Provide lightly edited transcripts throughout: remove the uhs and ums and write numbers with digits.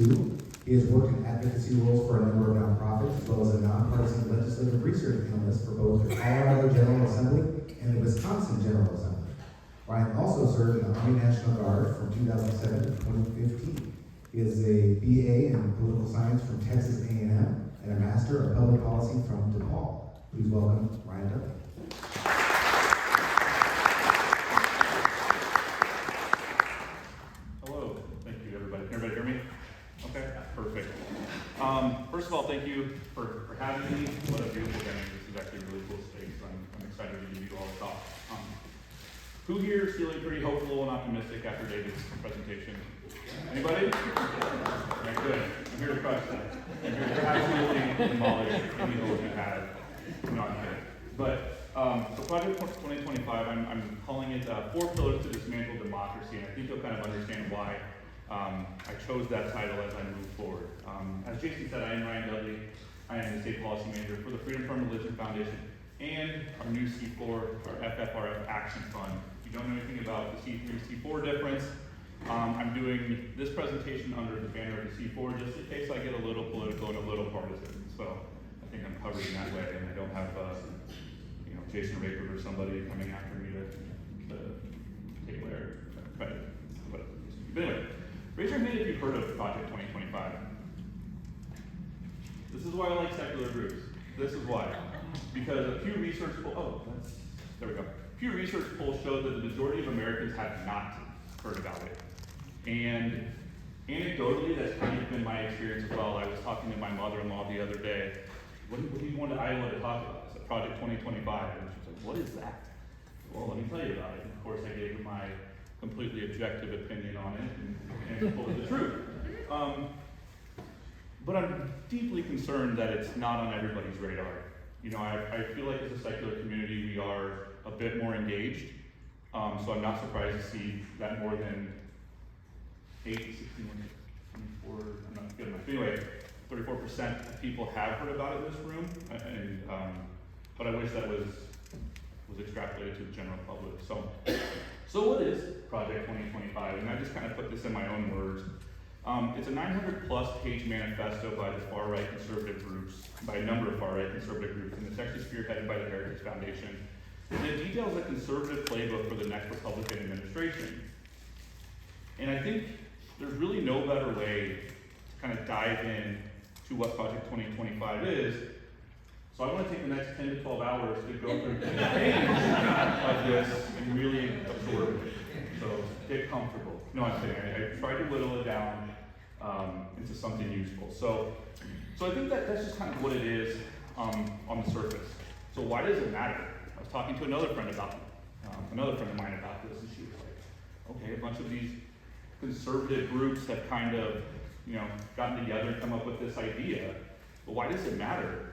2022. He has worked in advocacy roles for a number of nonprofits, as well as a nonpartisan legislative research analyst for both the Colorado General Assembly and the Wisconsin General Assembly. Ryan also served in the Army National Guard from 2007 to 2015. He is a BA in political science from Texas A&M and a Master of Public Policy from DePaul. Please welcome Ryan Dudley. Hello, thank you everybody. Can everybody hear me? Okay, perfect. First of all, thank you for having me. What a beautiful venue. This is actually a really cool space. I'm excited to give you all a talk. Who here is feeling pretty hopeful and optimistic after David's presentation? Anybody? Okay, good. I'm here to crush that. I'm here to absolutely demolish any hope you have. No, I'm kidding. But for Project 2025, I'm calling it 4 Pillars to Dismantle Democracy, and I think you'll kind of understand why I chose that title as I move forward. As Jason said, I am Ryan Dudley. I am the State Policy Manager for the Freedom from Religion Foundation and our new C4, our FFRF Action Fund. If you don't know anything about the C3, C4 difference, I'm doing this presentation under the banner of the C4 just in case I get a little political and a little partisan. So I think I'm covered in that way, and I don't have Jason Raper or somebody coming after me to take away credit. But anyway, raise your hand if you've heard of Project 2025. This is why I like secular groups. This is why. Because a few research polls, there we go. A few research polls showed that the majority of Americans have not heard about it. And anecdotally, that's kind of been my experience as well. I was talking to my mother-in-law the other day. What do you want to Iowa to talk about? I said, Project 2025. And she was like, what is that? Well, let me tell you about it. And of course, I gave her my completely objective opinion on it and told her the truth. But I'm deeply concerned that it's not on everybody's radar. I feel like as a secular community, we are a bit more engaged. So I'm not surprised to see that more than 61, 24, I'm not good enough. Anyway, 34% of people have heard about it in this room, but I wish that was extrapolated to the general public. So what is Project 2025? And I just kind of put this in my own words. It's a 900-plus page manifesto by the far-right conservative groups, by a number of far-right conservative groups, and it's actually spearheaded by the Heritage Foundation. And it details a conservative playbook for the next Republican administration. And I think there's really no better way to kind of dive in to what Project 2025 is. So I want to take the next 10 to 12 hours to go through each page of this and really absorb it. So get comfortable. No, I'm kidding. I tried to whittle it down into something useful. So I think that's just kind of what it is on the surface. So why does it matter? I was talking to another friend of mine about this, and she was like, okay, a bunch of these conservative groups have kind of, gotten together and come up with this idea. But why does it matter?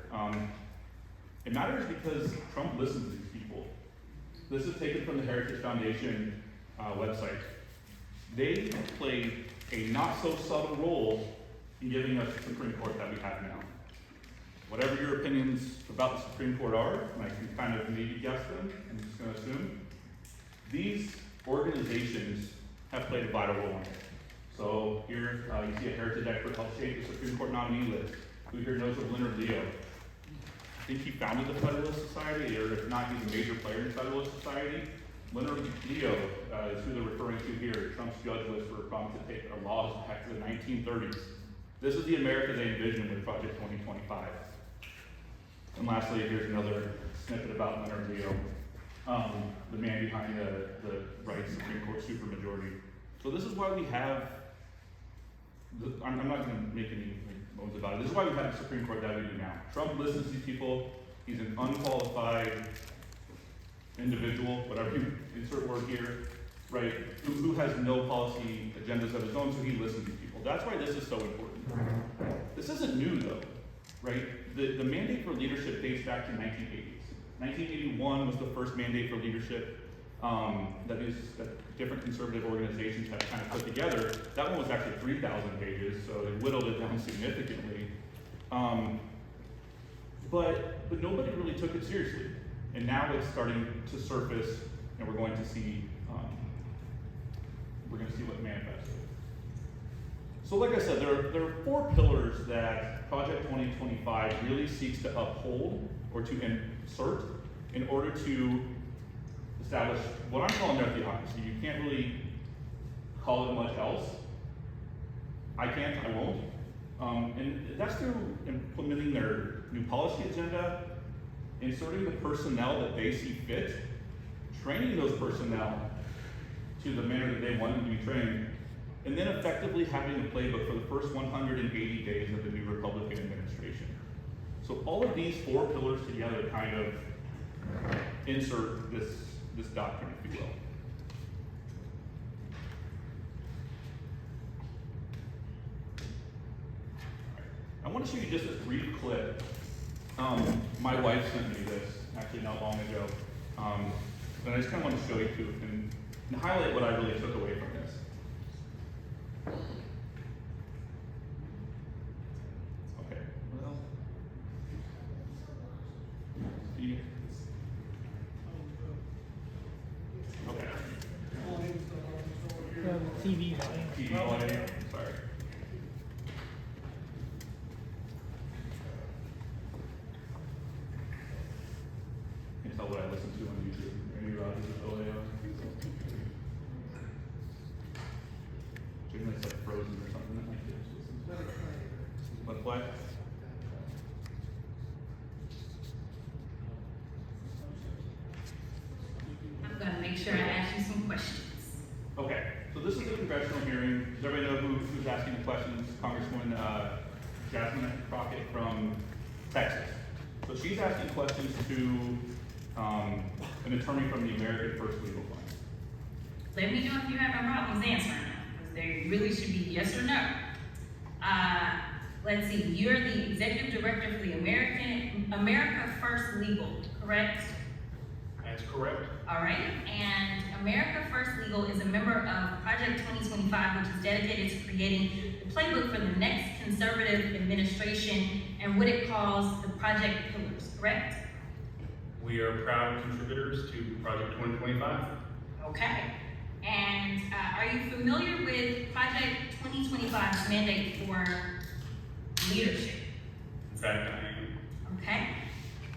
It matters because Trump listens to these people. This is taken from the Heritage Foundation website. They played a not so subtle role in giving us the Supreme Court that we have now. Whatever your opinions about the Supreme Court are, and I can kind of maybe guess them, I'm just going to assume, these organizations have played a vital role in it. So here you see a heritage expert helped shape the Supreme Court nominee list. Who here knows of Leonard Leo? I think he founded the Federalist Society, or if not, he's a major player in the Federalist Society. Leonard Leo is who they're referring to here, Trump's judge list for promise to take our laws back to the 1930s. This is the America they envision with Project 2025. And lastly, here's another snippet about Leonard Leo, the man behind the right Supreme Court supermajority. So this is why we have, I'm not going to make any bones about it. This is why we have the Supreme Court that we do now. Trump listens to these people. He's an unqualified individual, whatever you insert word here, right, who has no policy agendas of his own, so he listens to people. That's why this is so important. This isn't new, though, right? The mandate for leadership dates back to 1980s. 1981 was the first mandate for leadership that different conservative organizations have kind of put together. That one was actually 3,000 pages, so they whittled it down significantly. But nobody really took it seriously. And now it's starting to surface, and we're going to see what manifests. So like I said, there are 4 pillars that Project 2025 really seeks to uphold or to insert in order to establish what I'm calling their theocracy. You can't really call it much else. I can't, I won't. And that's through implementing their new policy agenda, inserting the personnel that they see fit, training those personnel to the manner that they want them to be trained, and then effectively having a playbook for the first 180 days of the new Republican administration. So all of these 4 pillars together kind of insert this doctrine, if you will. I want to show you just a brief clip. My wife sent me this actually not long ago, and I just kind of want to show you too and highlight what I really took away from this. Okay, well, okay. TV volume. TV volume, sorry. You can tell what I listen to on YouTube. Amy Rogers is OAO. Generally it's like Frozen or something that my kids listen to. Let's play. I'm gonna make sure I ask you some questions. Okay, so this is a congressional hearing. Does everybody know who's asking the questions? Congresswoman Jasmine Crockett from Texas. So she's asking questions to an attorney from the American First Legal Fund. Let me know if you're having problems answering them, because they really should be yes or no. Let's see, you're the executive director for the America First Legal, correct? That's correct. All right, and America First Legal is a member of Project 2025, which is dedicated to creating the playbook for the next conservative administration and what it calls the project pillars, correct? We are proud contributors to Project 2025. Okay, and are you familiar with Project 2025's mandate for leadership? In fact, I am. Okay,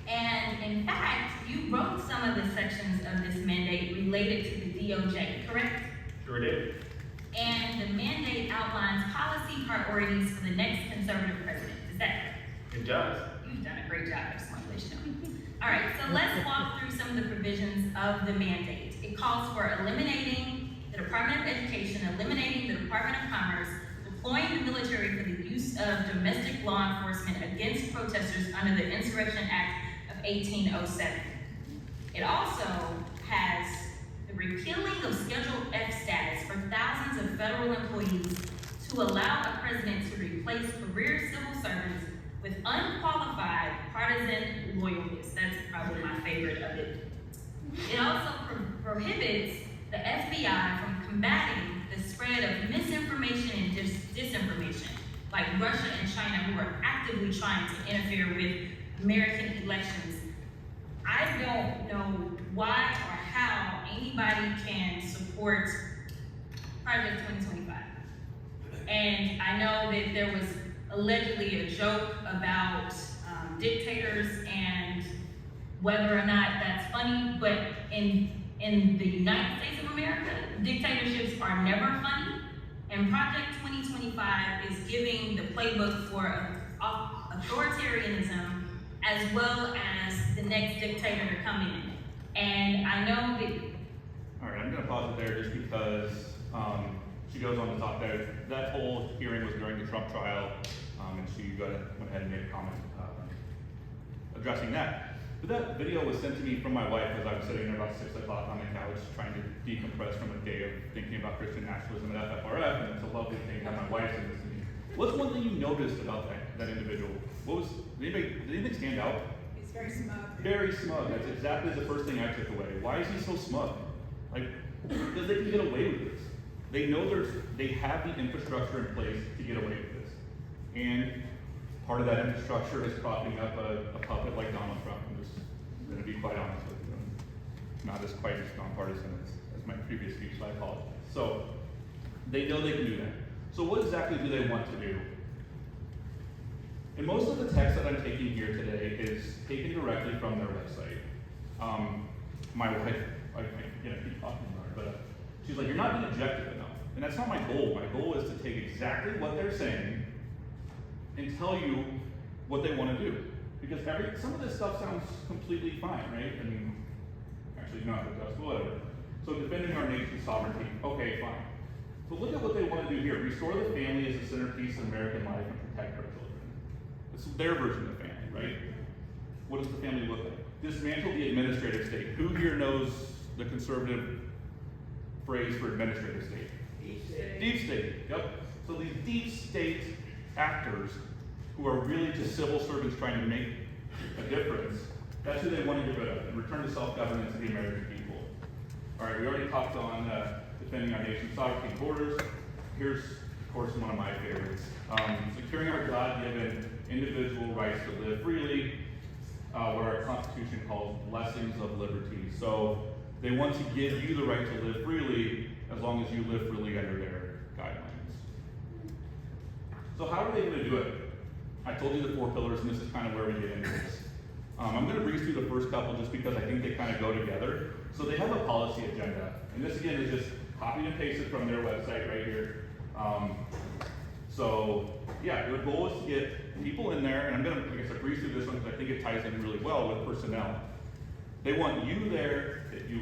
and in fact, you wrote some of the sections of this mandate related to the DOJ, correct? Sure did. And the mandate outlines policy priorities for the next conservative president. Is that correct? It does. You've done a great job. I just want to let you know. All right, so let's walk through some of the provisions of the mandate. It calls for eliminating the Department of Education, eliminating the Department of Commerce, deploying the military for the use of domestic law enforcement against protesters under the Insurrection Act of 1807. It also has the repealing of Schedule F status for thousands of federal employees to allow a president to replace career civil servants with unqualified partisan loyalists. That's probably my favorite of it. It also prohibits the FBI from combating the spread of misinformation and disinformation, like Russia and China, who are actively trying to interfere with American elections. I don't know why or how anybody can support Project 2025. And I know that there was allegedly a joke about dictators and whether or not that's funny, but in the United States of America, dictatorships are never funny, and Project 2025 is giving the playbook for authoritarianism as well as the next dictator to come in. And I know that... All right, I'm gonna pause it there just because she goes on to talk there. That whole hearing was during the Trump trial, and she went ahead and made a comment addressing that. But that video was sent to me from my wife as I was sitting there about 6 o'clock on the couch trying to decompress from a day of thinking about Christian nationalism at FFRF, and it's a lovely thing to have my wife send this to me. What's one thing you noticed about that individual? Did anything stand out? He's very smug. Very smug. That's exactly the first thing I took away. Why is he so smug? Like, because they can get away with this. They know they have the infrastructure in place to get away with this. And part of that infrastructure is propping up a puppet like Donald Trump. I'm just going to be quite honest with you. I'm not quite as nonpartisan as my previous speech, so I apologize. So, they know they can do that. So what exactly do they want to do? And most of the text that I'm taking here today is taken directly from their website. My wife, I keep talking about her, but she's like, you're not being objective enough. And that's not my goal. My goal is to take exactly what they're saying and tell you what they want to do. Because some of this stuff sounds completely fine, right? I mean, actually not, but that's whatever. So defending our nation's sovereignty, okay, fine. But look at what they want to do here. Restore the family as a centerpiece of American life and protect our children. This is their version of the family, right? What does the family look like? Dismantle the administrative state. Who here knows the conservative phrase for administrative state? Deep state. Deep state, yep. So these deep state actors who are really just civil servants trying to make a difference, that's who they want to get rid of and return to self-governance of the American people. All right, we already talked on defending our nation's sovereignty and borders. Here's, of course, one of my favorites. Securing our God-given individual rights to live freely, what our Constitution calls blessings of liberty. So they want to give you the right to live freely as long as you live freely under their guidelines. So how are they going to do it? I told you the 4 pillars, and this is kind of where we get into this. I'm going to breeze through the first couple just because I think they kind of go together. So they have a policy agenda, and this again is just copied and pasted from their website right here. So yeah, their goal is to get people in there, and I'm going to, like I said, breeze through this one because I think it ties in really well with personnel. They want you there, if you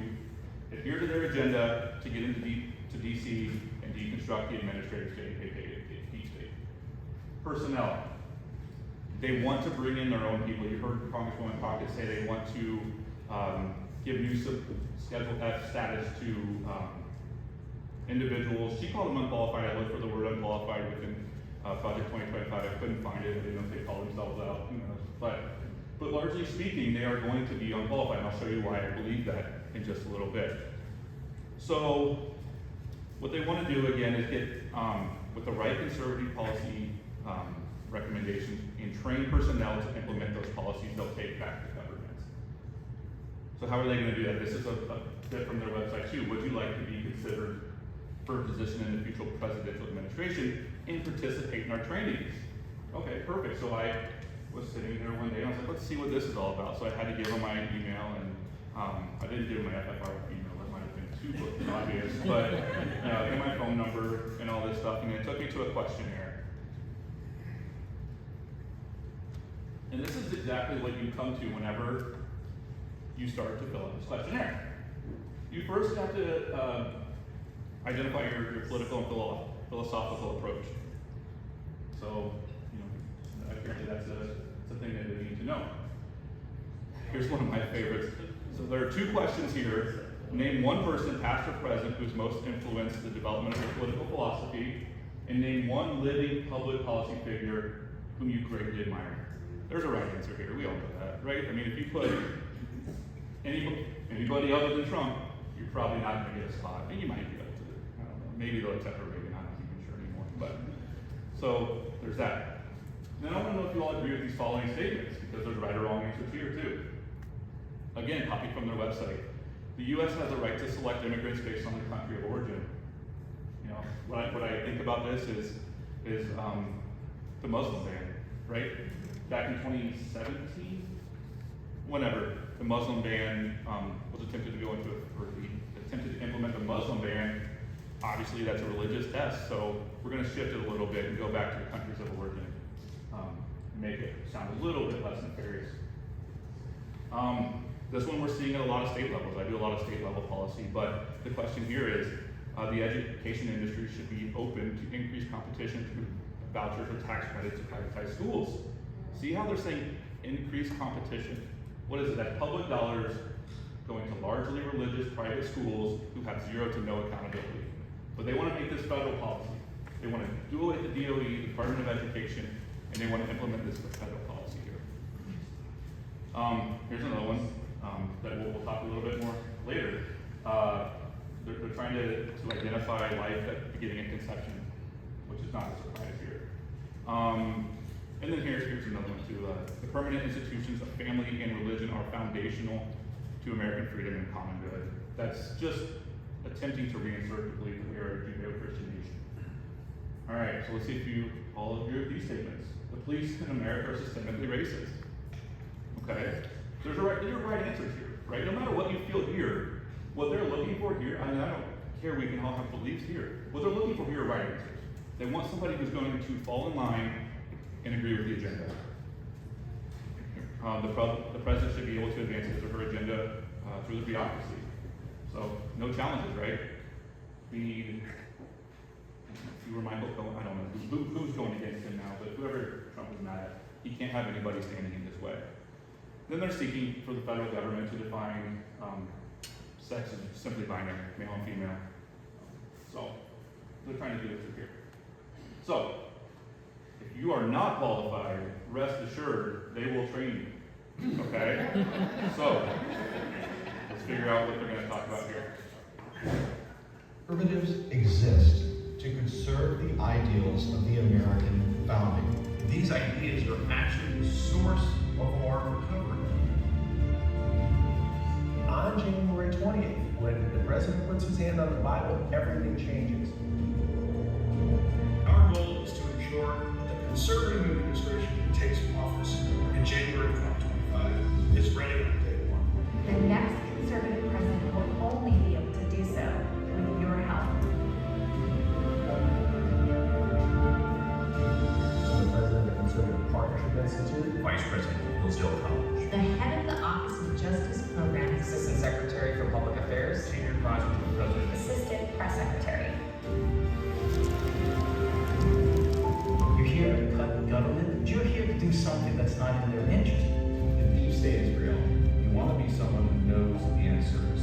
adhere to their agenda, to get into DC and deconstruct the administrative state, aka deep state. Personnel. They want to bring in their own people. You heard Congresswoman Crockett say they want to give new Schedule F status to individuals. She called them unqualified. I looked for the word unqualified within Project 2025. I couldn't find it. I didn't know if they call themselves out. Who knows? But largely speaking, they are going to be unqualified. And I'll show you why I believe that in just a little bit. So what they want to do again is get with the right conservative policy recommendations and train personnel to implement those policies they'll take back to government. So how are they going to do that? This is a bit from their website too. Would you like to be considered for a position in the future presidential administration and participate in our trainings? Okay, perfect. So I was sitting there one day and I was like, let's see what this is all about. So I had to give them my email, and I didn't give them my FFRF email. That might have been too obvious, but and my phone number and all this stuff, and it took me to a questionnaire. And this is exactly what you come to whenever you start to fill out this questionnaire. You first have to identify your political and philosophical approach. So, apparently that's a thing that they need to know. Here's one of my favorites. So there are 2 questions here. Name one person, past or present, who's most influenced the development of your political philosophy, and name one living public policy figure whom you greatly admire. There's a right answer here. We all know that, right? I mean, if you put anybody other than Trump, you're probably not going to get a spot. And you might be able to, I don't know, maybe they'll accept a Reagan, I'm not even sure anymore. But, so, there's that. Then I want to know if you all agree with these following statements, because there's right or wrong answers here too. Again, copied from their website. The U.S. has a right to select immigrants based on their country of origin. You know, what I think about this is the Muslim ban, right? Back in 2017, whenever the Muslim ban was attempted to go into, or attempted to implement the Muslim ban, obviously that's a religious test, so we're going to shift it a little bit and go back to the countries of origin, make it sound a little bit less nefarious. This one we're seeing at a lot of state levels. I do a lot of state level policy, but the question here is, the education industry should be open to increased competition through vouchers or tax credits to privatize schools. See how they're saying increased competition? What is it? That public dollars going to largely religious private schools who have zero to no accountability. But they want to make this federal policy. They want to do it with the DOE, Department of Education, and they want to implement this with federal policy here. Here's another one that we'll talk a little bit more later. They're trying to identify life at the beginning of conception, which is not a surprise here. And then here's another one too. The permanent institutions of family and religion are foundational to American freedom and common good. That's just attempting to reinsert the belief that we are a Judeo-Christian nation. All right, so let's see if you all agree with these statements. The police in America are systemically racist. Okay, there are right answers here, right? No matter what you feel here, what they're looking for here, I mean, I don't care, we can all have beliefs here. What they're looking for here are right answers. They want somebody who's going to fall in line and agree with the agenda. The president should be able to advance his or her agenda through the bureaucracy. So, no challenges, right? We need, if you were Michael Cohen, I don't know who's going against him now, but whoever Trump is mad at, he can't have anybody standing in his way. Then they're seeking for the federal government to define sex as simply binary, male and female. So, they're trying to do this here. So, if you are not qualified, rest assured, they will train you. Okay? So, let's figure out what they're going to talk about here. Conservatives exist to conserve the ideals of the American founding. These ideas are actually the source of our recovery. On January 20th, when the president puts his hand on the Bible, everything changes. Our goal is to ensure that the conservative administration that takes office in January 2025 is ready on day one. The next conservative president will only be able to do so with your help. I'm the president of the Conservative Partnership Institute. Vice President of Hillsdale College. The head of the Office of Justice Programs, Assistant Secretary for Public Affairs, Senior Advisor to the President. Assistant Press Secretary. You're here to cut government, but you're here to do something that's not in their interest. The deep state is real. You want to be someone who knows the answers.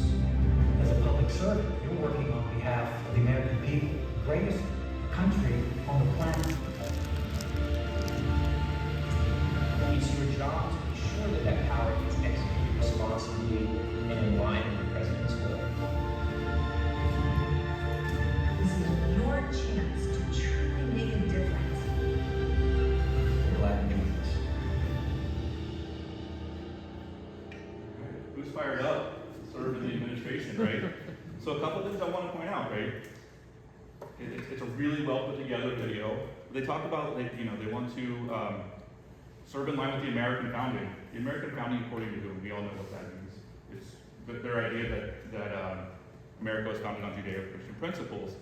As a public servant, you're working on behalf of the American people, the greatest country on the planet. it's your job to be sure that that power is executed responsibly and in line with the president's will. This is your chance to truly make a difference. We're glad to do this. Who's fired up to serve in the administration, right? So a couple things I want to point out, right? It's a really well put together video. They talk about, like, you know, they want to serve in line with the American founding. The American founding, according to whom, we all know what that means. It's their idea that America was founded on Judeo-Christian principles.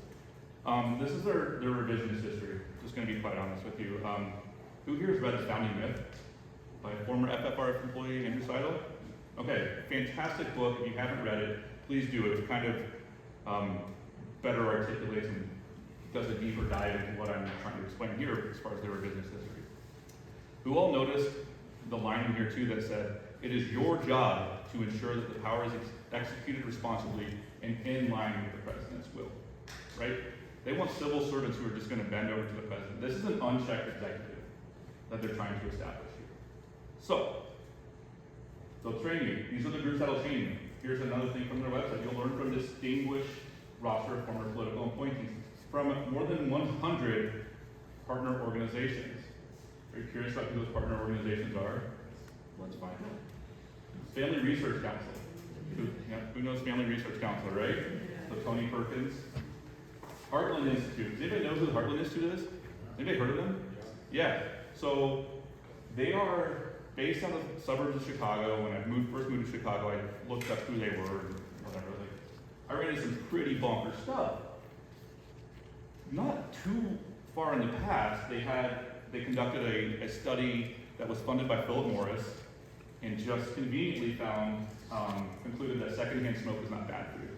This is their revisionist history. Just going to be quite honest with you. Who here has read The Founding Myth by former FFRF employee Andrew Seidel? Okay, fantastic book. If you haven't read it, please do it. It kind of better articulates and does a deeper dive into what I'm trying to explain here as far as their revisionist history. Who all noticed the line in here too that said, "It is your job to ensure that the power is executed responsibly and in line with the president's will," right? They want civil servants who are just going to bend over to the president. This is an unchecked executive that they're trying to establish here. So, they'll train you. These are the groups that'll train you. Here's another thing from their website. You'll learn from distinguished roster of former political appointees from more than 100 partner organizations. Are you curious about who those partner organizations are? Let's find out. Family Research Council. Who knows Family Research Council, right? So Tony Perkins. Heartland Institute. Does anybody know who the Heartland Institute is? Anybody heard of them? Yeah. So they are based out of the suburbs of Chicago. When I first moved to Chicago, I looked up who they were and whatever. I ran into some pretty bonkers stuff. Not too far in the past, they conducted a study that was funded by Philip Morris and just conveniently concluded that secondhand smoke is not bad for you.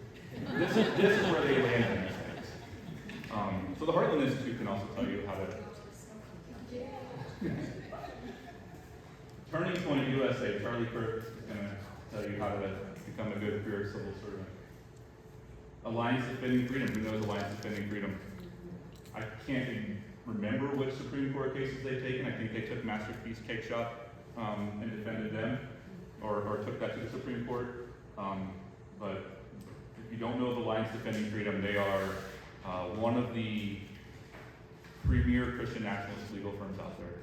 This is where they land in these things. So the Heartland Institute can also tell you how to. Turning Point USA, Charlie Kirk is going to tell you how to become a good career civil servant. Alliance Defending Freedom. Who knows Alliance Defending Freedom? I can't even remember which Supreme Court cases they've taken. I think they took Masterpiece Cake Shop and defended them, or took that to the Supreme Court. But if you don't know the Alliance Defending Freedom, they are one of the premier Christian nationalist legal firms out there.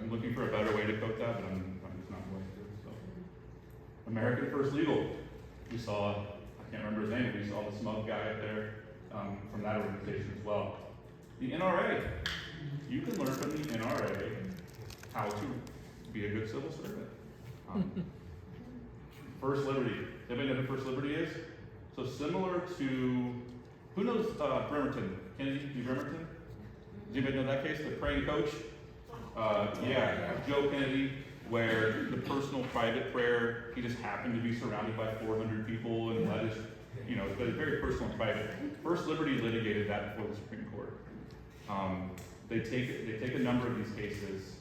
I'm looking for a better way to quote that, but I'm just not going to. So, American First Legal. We saw, I can't remember his name, but we saw the smoke guy up there from that organization as well. The NRA. You can learn from the NRA how to be a good civil servant. First Liberty. Anybody know who First Liberty is? So similar to, who knows Bremerton? Kennedy, do you Bremerton? Does anybody know that case? The praying coach? Yeah, Joe Kennedy, where the personal private prayer, he just happened to be surrounded by 400 people and led his, but it's very personal and private. First Liberty litigated that before the Supreme Court. They take a number of these cases,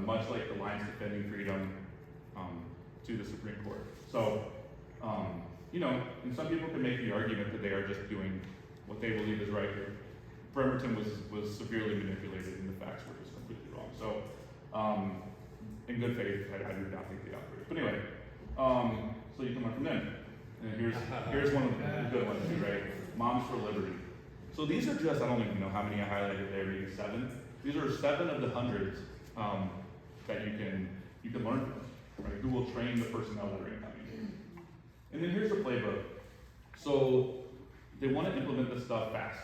much like the Alliance Defending Freedom, to the Supreme Court. So, and some people can make the argument that they are just doing what they believe is right here. Bremerton was severely manipulated and the facts were just completely wrong. So, in good faith, I do not think they operate. But anyway, so you can learn from them. And here's one of the good ones too, right? Moms for Liberty. So these are just, I don't even know how many I highlighted there, maybe 7. These are 7 of the hundreds that you can learn from, right? Who will train the personnel that are incoming. And then here's the playbook. So they want to implement this stuff fast.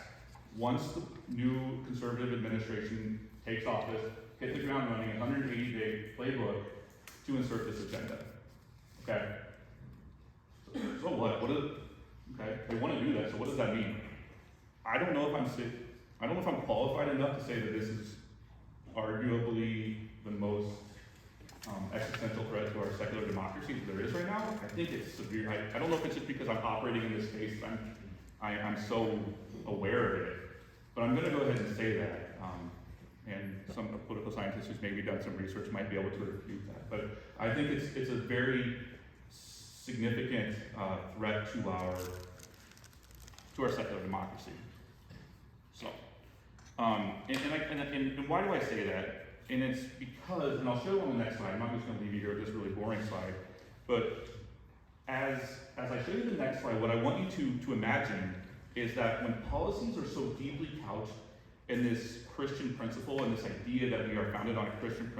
Once the new conservative administration takes office, hit the ground running, 180-day playbook to insert this agenda. Okay? So what? Okay, they want to do that, so what does that mean? I don't know if I'm qualified enough to say that this is arguably the most existential threat to our secular democracy that there is right now. I think it's severe. I don't know if it's just because I'm operating in this space, I'm so aware of it. But I'm going to go ahead and say that. And some political scientists who's maybe done some research might be able to refute that. But I think it's a very significant threat to our secular democracy. So, and why do I say that? And it's because, and I'll show you on the next slide. I'm not just going to leave you here with this really boring slide. But as I show you the next slide, what I want you to imagine is that when policies are so deeply couched in this Christian principle and this idea that we are founded on a Christian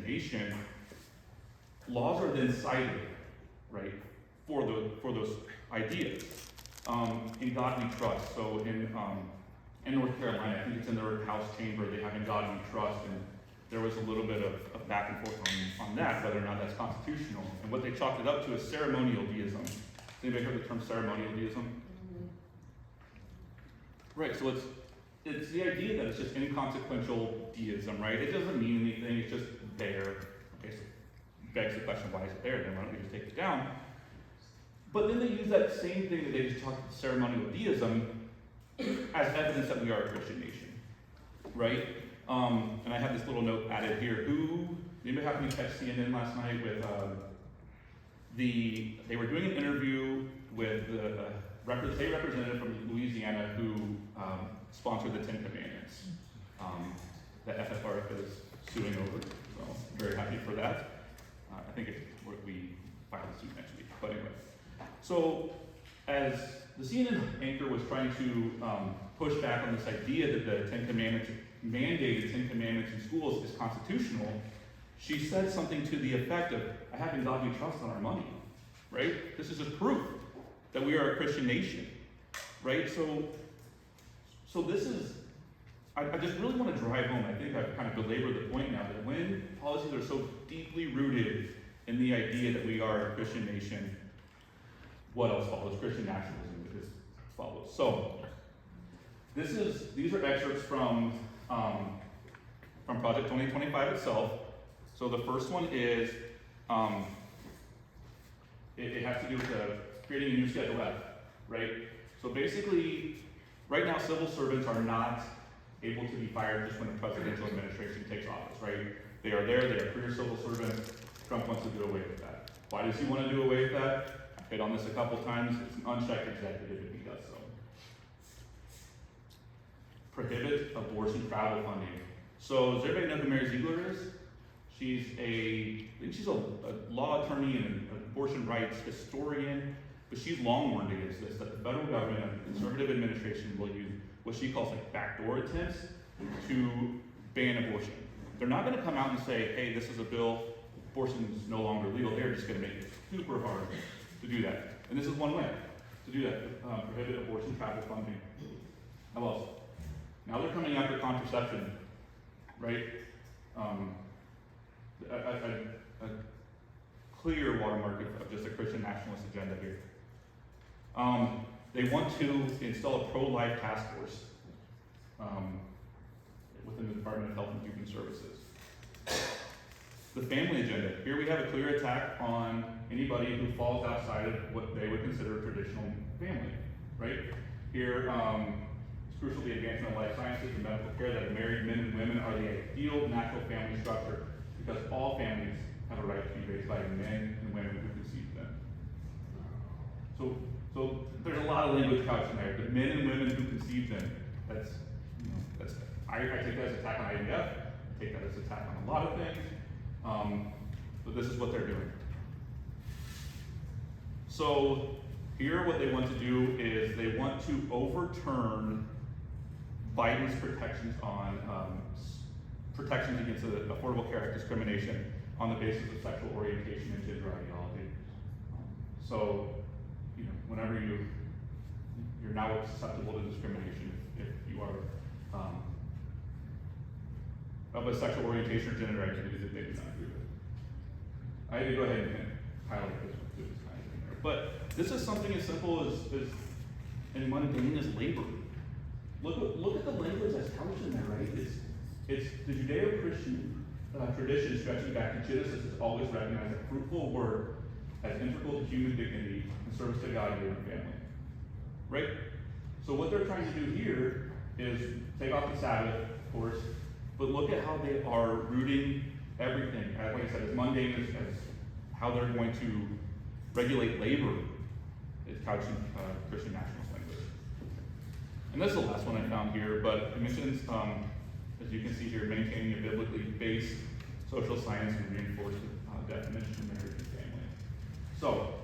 nation, laws are then cited, right, for those ideas. In God we trust. So in North Carolina, I think it's in their House chamber, they have in God we trust, and there was a little bit of back and forth on that, whether or not that's constitutional. And what they chalked it up to is ceremonial deism. Has anybody heard the term ceremonial deism? Right, so it's the idea that it's just inconsequential deism, right? It doesn't mean anything, it's just there. Okay, so begs the question, why is it there? Then why don't we just take it down? But then they use that same thing that they just talked about ceremonial deism as evidence that we are a Christian nation, right? And I have this little note added here. Anybody happen to catch CNN last night with they were doing an interview with the state representative from Louisiana who sponsored the 10 Commandments that FFRF is suing over. So I'm very happy for that. I think we file the suit next week. But anyway, so as the CNN anchor was trying to push back on this idea that the 10 Commandments, mandated 10 Commandments in schools is constitutional, she said something to the effect of, I have in God we trust on our money, right? This is just proof that we are a Christian nation, right? So this is, I just really want to drive home, I think I've kind of belabored the point now, that when policies are so deeply rooted in the idea that we are a Christian nation, what else follows? Christian nationalism follows. So, these are excerpts from Project 2025 itself. So the first one is, it has to do with creating a new Schedule F, right? So basically, right now civil servants are not able to be fired just when a presidential administration takes office, right? They are there, they are career civil servants. Trump wants to do away with that. Why does he want to do away with that? I've hit on this a couple times. It's an unchecked executive if he does so. Prohibit abortion travel funding. So does everybody know who Mary Ziegler is? She's a law attorney and an abortion rights historian, but she's long warned against this, that the federal government and the conservative administration will use what she calls like backdoor attempts to ban abortion. They're not going to come out and say, hey, this is a bill, abortion is no longer legal. They're just going to make it super hard to do that. And this is one way to do that, prohibit abortion travel funding. How else? Now they're coming after contraception, right? A clear watermark of just a Christian nationalist agenda here. They want to install a pro-life task force within the Department of Health and Human Services. The family agenda. Here we have a clear attack on anybody who falls outside of what they would consider a traditional family, right? Here, it's crucial the advancement of life sciences and medical care that married men and women are the ideal natural family structure because all families have a right to be raised by men and women who conceive them. So there's a lot of language couched in there. The men and women who conceive them. I take that as an attack on IVF. I take that as an attack on a lot of things. But this is what they're doing. So here, what they want to do is they want to overturn Biden's protections on protections against the Affordable Care Act discrimination on the basis of sexual orientation and gender ideology. So, whenever you're now susceptible to discrimination if you are of a sexual orientation or gender identity that they do not agree with. I had to go ahead and highlight this one too, it's kind of in there. But this is something as simple as and mundane as labor. Look at the language that's couched in there, right? It's the Judeo-Christian tradition stretching back to Genesis has always recognized a fruitful work as integral to human dignity and service to God and family. Right? So what they're trying to do here is take off the Sabbath, of course, but look at how they are rooting everything, like I said, as mundane as how they're going to regulate labor is couched in Christian nationalist language. And this is the last one I found here, but it mentions, as you can see here, maintaining a biblically based social science and reinforced definition of marriage and family. So,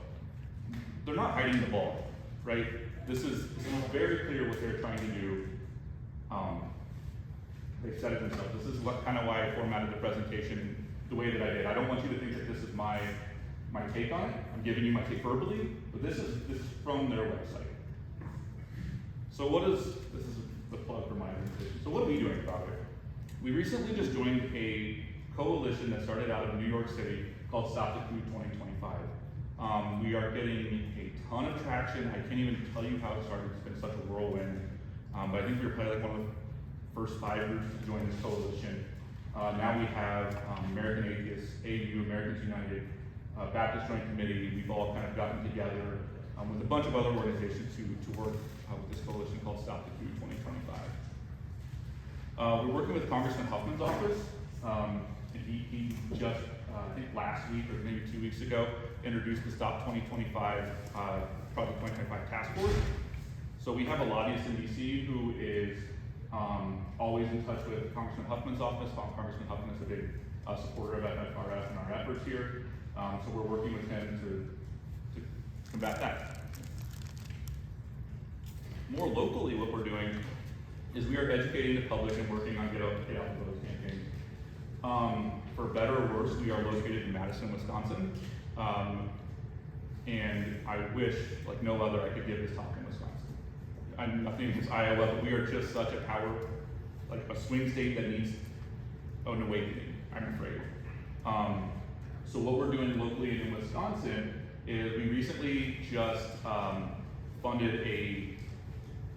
they're not hiding the ball, right? This is very clear what they're trying to do. They've said it themselves. This is kind of why I formatted the presentation the way that I did. I don't want you to think that this is my take on it. I'm giving you my take verbally, but this is from their website. So this is the plug for my organization. So what are we doing about it? We recently just joined a coalition that started out of New York City called Stop the Coup 2025. We are getting a ton of traction. I can't even tell you how it started. It's been such a whirlwind. But I think we were probably like one of the first 5 groups to join this coalition. Now we have American Atheists, AU, Americans United, Baptist Joint Committee. We've all kind of gotten together with a bunch of other organizations to work with this coalition called Stop the Coup 2025. We're working with Congressman Huffman's office. And he just, I think last week or maybe 2 weeks ago, introduced the Stop 2025, Project 2025 Task Force. So we have a lobbyist in DC who is always in touch with Congressman Huffman's office. Congressman Huffman is a big supporter of FFRF and our efforts here. So we're working with him to combat that. More locally, what we're doing is we are educating the public and working on Get Out the Vote campaign. For better or worse, we are located in Madison, Wisconsin. And I wish, like no other, I could give this talk in Wisconsin. I'm nothing against Iowa, but we are just such a like a swing state that needs an awakening, I'm afraid. So what we're doing locally in Wisconsin is we recently just funded a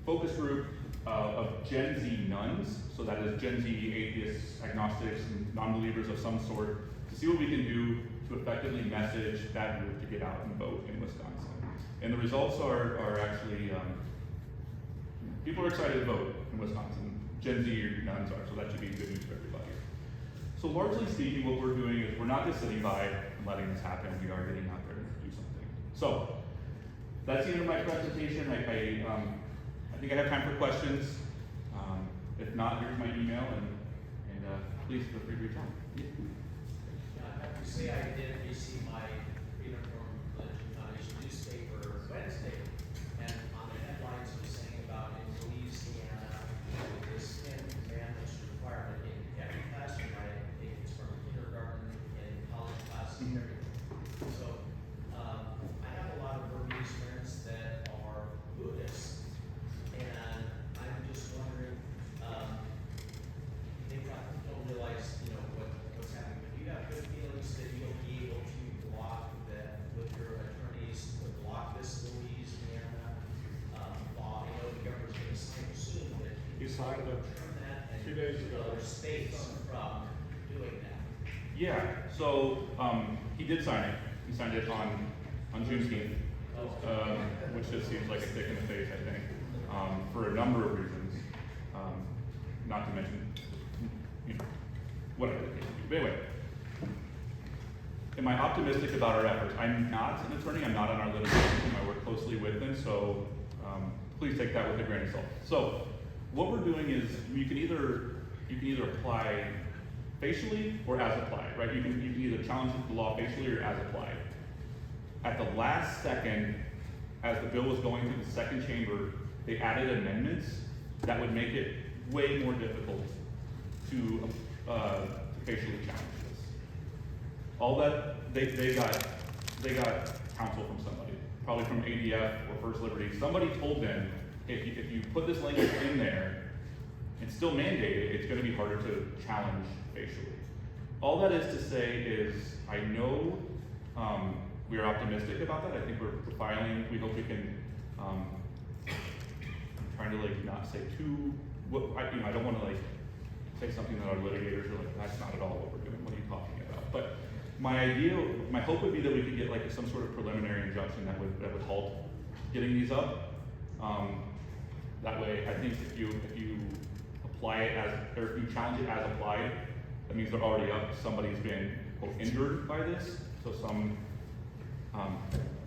focus group of Gen Z nuns, so that is Gen Z atheists, agnostics, and non-believers of some sort, to see what we can do to effectively message that group to get out and vote in Wisconsin. And the results are actually, people are excited to vote in Wisconsin. Gen Z nuns are, so that should be good news for everybody. So largely speaking, what we're doing is we're not just sitting by and letting this happen, we are getting out there to do something. So, that's the end of my presentation. I think I have time for questions. If not, here's my email, and please feel free to reach out. Yeah, I have to say I did receive my Freedom from Religion Foundation newspaper Wednesday, and on the headlines it was saying about in Louisiana, this commandments requirement in every classroom, right? I think it's from kindergarten and college classes and everything. So I have a lot of Burmese friends that are Buddhists, and I'm just wondering, realize, what's happening, but you have good feelings that you'll be able to block that with your attorneys, to block this Louisiana, law. I know the governor's gonna sign soon, but He signed it turn that and 2 days ago. other states from doing that. Yeah, so, he did sign it. He signed it on Juneteenth, which just seems like a kick in the face, I think, for a number of reasons. Not to mention, whatever the case may be. But anyway, am I optimistic about our efforts? I'm not an attorney, I'm not on our litigation team, I work closely with them, so please take that with a grain of salt. So, what we're doing is, you can either apply facially or as applied, right? You can either challenge the law facially or as applied. At the last second, as the bill was going through the second chamber, they added amendments that would make it way more difficult to facially challenge this. All that, they got counsel from somebody, probably from ADF or First Liberty. Somebody told them, if you put this language in there and still mandate it, it's gonna be harder to challenge facially. All that is to say is, I know we are optimistic about that. I think we're filing, we hope we can, I'm trying to not say too, I don't want to say something that our litigators are like, that's not at all what we're doing, what are you talking about? But my hope would be that we could get some sort of preliminary injunction that would halt getting these up. That way, I think if you apply it or if you challenge it as applied, that means they're already up. Somebody's been, quote, injured by this. So some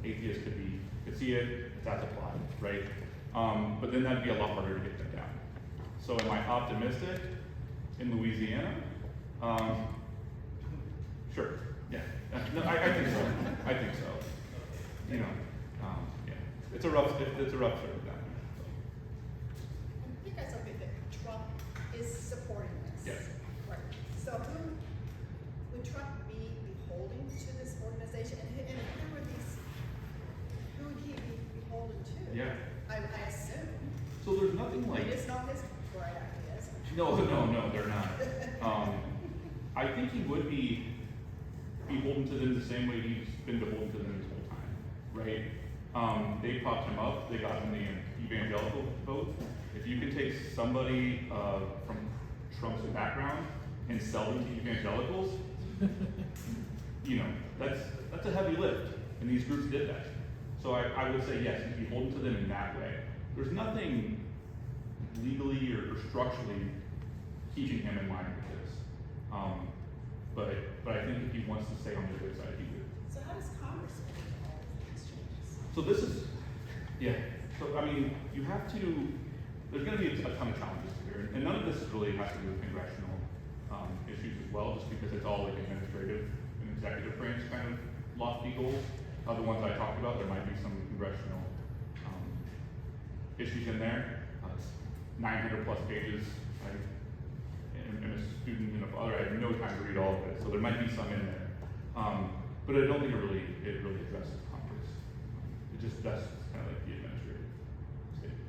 atheists could see it, it's as applied, right? But then that'd be a lot harder to get them down. So am I optimistic in Louisiana? Sure, yeah. No, I think so. I think so. Yeah. It's a rough sort of down there. You guys are big that Trump is supporting this. Yes. Right. So would Trump be beholden to this organization? And who would he be beholden to? Yeah. I assume. So there's nothing like. It's not his bright ideas. No, they're not. I think he would be beholden to them the same way he's been beholden to them this whole time, right? They propped him up, they got him the evangelical vote. If you can take somebody from Trump's background and sell them to evangelicals, that's a heavy lift, and these groups did that. So I would say yes, he's beholden to them in that way. There's nothing legally or structurally keeping him in line with this. But I think if he wants to stay on the good side, he would. So how does Congress make all of these changes? So this is, so I mean, you have to, there's gonna be a ton of challenges here, and none of this really has to do with congressional issues as well, just because it's all like administrative and executive branch kind of lofty goals. The ones I talked about, there might be some congressional issues in there. It's 900 plus pages. I'm a student, I have no time to read all of it, so there might be some in there. But I don't think it really addresses Congress. That's kind of like the administrative state.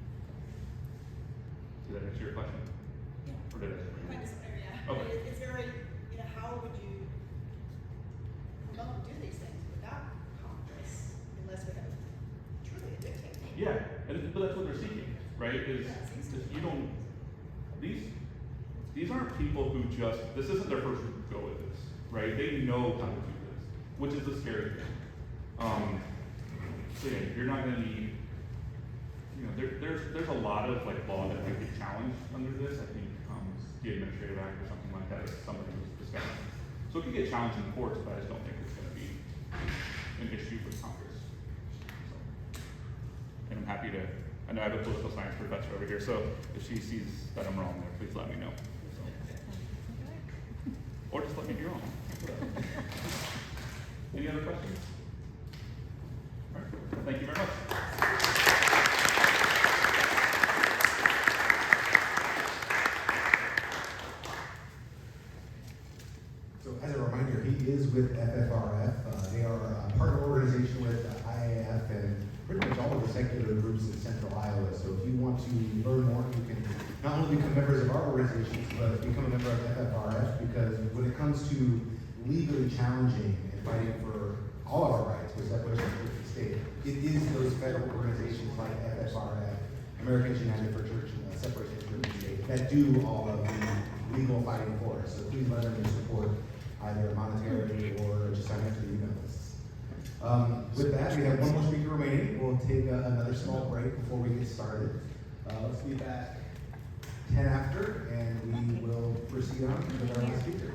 Did that answer your question? Yeah. Or did I answer Kind of, yeah. Okay. It's very, how would you promote and do these things without Congress, unless we have truly a dictator? Yeah, but that's what they're seeking, right? Is you don't, these aren't people who this isn't their first go with this, right? They know how to do this, which is the scary thing. So yeah, you're not gonna be, there's a lot of law that might be challenged under this. I think the Administrative Act or something like that is somebody who's discussing. So it can get challenged in courts, but I just don't think it's gonna be an issue with Congress. So, and I'm happy to, I know I have a political science professor over here, so if she sees that I'm wrong there, please let me know. So. Or just let me be wrong. Any other questions? All right. Thank you very much. So as a reminder, he is with FFRF. They are a partner organization with IAF and pretty much all of the secular groups in central Iowa. So if you want to learn more, you can not only become members of our organizations, but become a member of FFRF, when it comes to legally challenging and fighting for all of our rights, which separates us from the state, it is those federal organizations like FFRF, Americans United for Church Separation of Church and State, that do all of the legal fighting for us. So please let them in support, either monetarily or just sign up to the email lists. With that, we have one more speaker remaining. We'll take another small break before we get started. Let's be back 10 after, and we will proceed on with our last speaker.